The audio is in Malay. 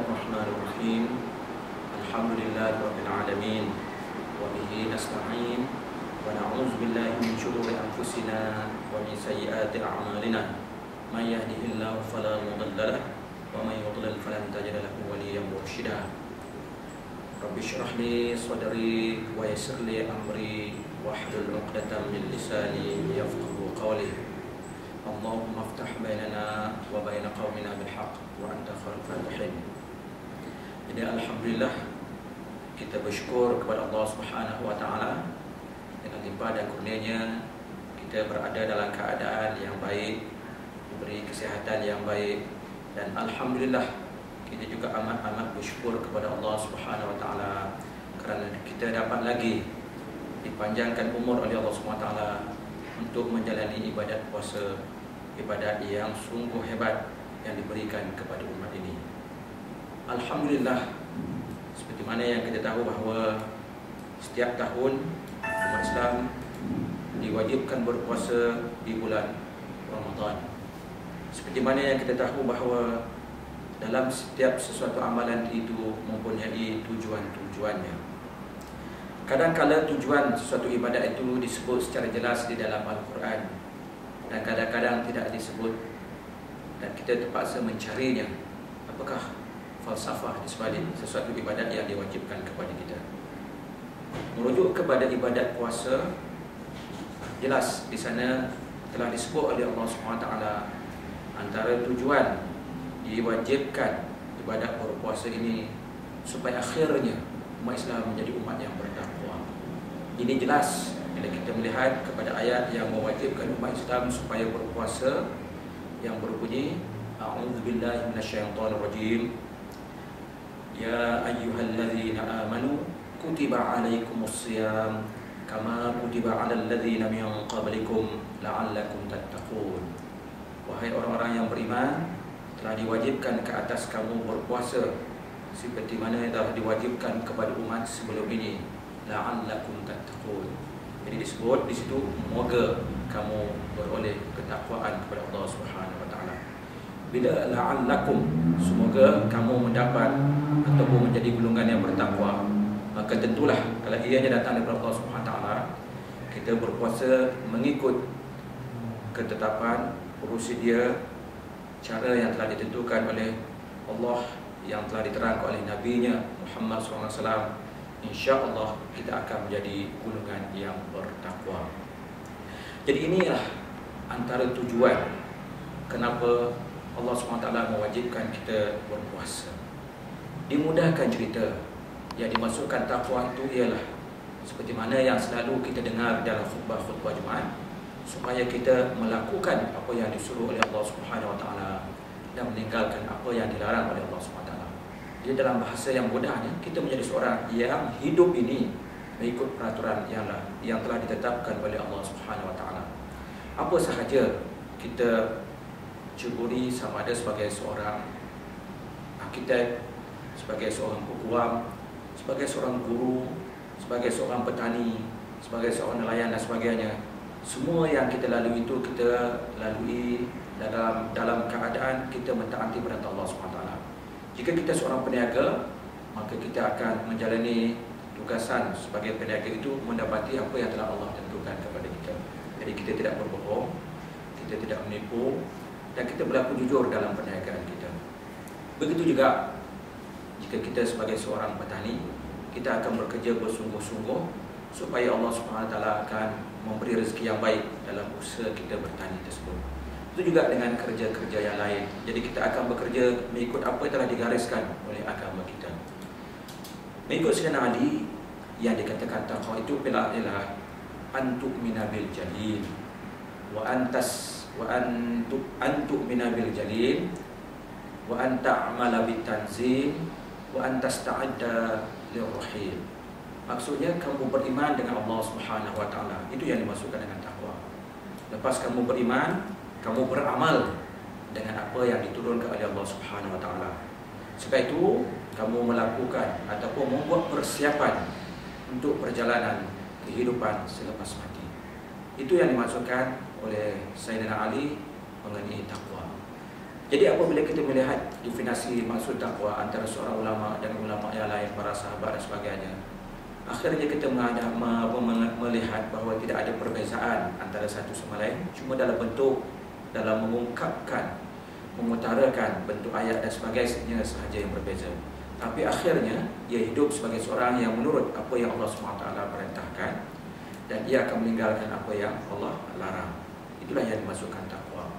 Bismillahirrahmanirrahim. Alhamdulillahirabbil alamin. Wa bihi nasta'in. Wa na'udzu billahi min shururi anfusina wa min sayyiati a'malina. May yahdihillahu fala mudilla lahu wa may yudlil falan tajida lahu waliyyan mursyida. Rabbi shrah li sadri wa yassir li amri wahlul 'uqdatam min lisani yafqahu qawli. Allahumma aftah bainana wa baina qaumina bil haqq wa anta khairul fatihin. Jadi alhamdulillah kita bersyukur kepada Allah Subhanahu wa taala dengan limpah dan kurnianya kita berada dalam keadaan yang baik, diberi kesihatan yang baik, dan alhamdulillah kita juga amat bersyukur kepada Allah Subhanahu wa taala kerana kita dapat lagi dipanjangkan umur oleh Allah Subhanahu wa taala untuk menjalani ibadat puasa, ibadat yang sungguh hebat yang diberikan kepada umat ini. Alhamdulillah, seperti mana yang kita tahu bahawa setiap tahun umat Islam diwajibkan berpuasa di bulan Ramadan. Seperti mana yang kita tahu bahawa dalam setiap sesuatu amalan itu mempunyai tujuan-tujuannya. Kadang-kala tujuan sesuatu ibadat itu disebut secara jelas di dalam Al-Quran, dan kadang-kadang tidak disebut, dan kita terpaksa mencarinya. Apakah falsafah di sebalik sesuatu ibadat yang diwajibkan kepada kita? Merujuk kepada ibadat puasa, jelas di sana telah disebut oleh Allah SWT antara tujuan diwajibkan ibadat berpuasa ini supaya akhirnya umat Islam menjadi umat yang bertakwa. Ini jelas bila kita melihat kepada ayat yang mewajibkan umat Islam supaya berpuasa yang berbunyi A'udzubillahi minasyaitonirrajim. Ya ayyuhalladzina amanu kutiba alaikumusiyam kama kutiba alal ladzina min qablikum la'allakum tattaqun. Wahai orang-orang yang beriman, telah diwajibkan ke atas kamu berpuasa seperti mana yang telah diwajibkan kepada umat sebelum ini, la'allakum tattaqun. Jadi disebut di situ, moga kamu beroleh ketakwaan kepada Allah Subhanahu wa taala. Bila la'allakum, semoga kamu mendapat ataupun menjadi golongan yang bertakwa, maka tentulah kalau ianya datang daripada Allah Subhanahu wa taala, kita berpuasa mengikut ketetapan prosedur cara yang telah ditentukan oleh Allah, yang telah diterangkan oleh Nabi-Nya Muhammad SAW. InsyaAllah kita akan menjadi golongan yang bertakwa. Jadi inilah antara tujuan kenapa Allah SWT mewajibkan kita berpuasa. Dimudahkan cerita, yang dimasukkan takwa itu ialah seperti mana yang selalu kita dengar dalam khutbah-khutbah Jumaat, supaya kita melakukan apa yang disuruh oleh Allah Subhanahu wa taala dan meninggalkan apa yang dilarang oleh Allah Subhanahu wa taala. Jadi dalam bahasa yang mudahnya, kita menjadi seorang yang hidup ini mengikut peraturan yang telah ditetapkan oleh Allah Subhanahu wa taala. Apa sahaja kita ceburi, sama ada sebagai seorang arkitek, sebagai seorang peguam, sebagai seorang guru, sebagai seorang petani, sebagai seorang nelayan dan sebagainya, semua yang kita lalui itu kita lalui dalam keadaan kita mentaati perintah Allah SWT. Jika kita seorang peniaga, maka kita akan menjalani tugasan sebagai peniaga itu mendapati apa yang telah Allah tentukan kepada kita. Jadi kita tidak berbohong, kita tidak menipu, dan kita berlaku jujur dalam perniagaan kita. Begitu juga jika kita sebagai seorang petani, kita akan bekerja bersungguh-sungguh supaya Allah SWT akan memberi rezeki yang baik dalam usaha kita bertani tersebut. Itu juga dengan kerja-kerja yang lain. Jadi kita akan bekerja mengikut apa yang telah digariskan oleh agama kita. Mengikut Sayyidina Ali, yang dikatakan takwa itu ialah antu'mina bil jalil wa antu'mina bil jalil wa anta'amala bit tanzil wa antasta'adda lirrahim. Maksudnya kamu beriman dengan Allah Subhanahu wa taala. Itu yang dimaksudkan dengan takwa. Lepas kamu beriman, kamu beramal dengan apa yang diturunkan oleh Allah Subhanahu wa taala. Sebab itu kamu melakukan ataupun membuat persiapan untuk perjalanan kehidupan selepas mati. Itu yang dimaksudkan oleh Sayyidina Ali mengenai takwa. Jadi apabila kita melihat definisi maksud takwa antara seorang ulama dan ulama yang lain, para sahabat dan sebagainya, akhirnya kita melihat bahawa tidak ada perbezaan antara satu sama lain, cuma dalam bentuk, dalam mengungkapkan, mengutarakan bentuk ayat dan sebagainya sahaja yang berbeza. Tapi akhirnya ia hidup sebagai seorang yang menurut apa yang Allah SWT perintahkan, dan ia akan meninggalkan apa yang Allah larang. Itulah yang dimasukkan takwa.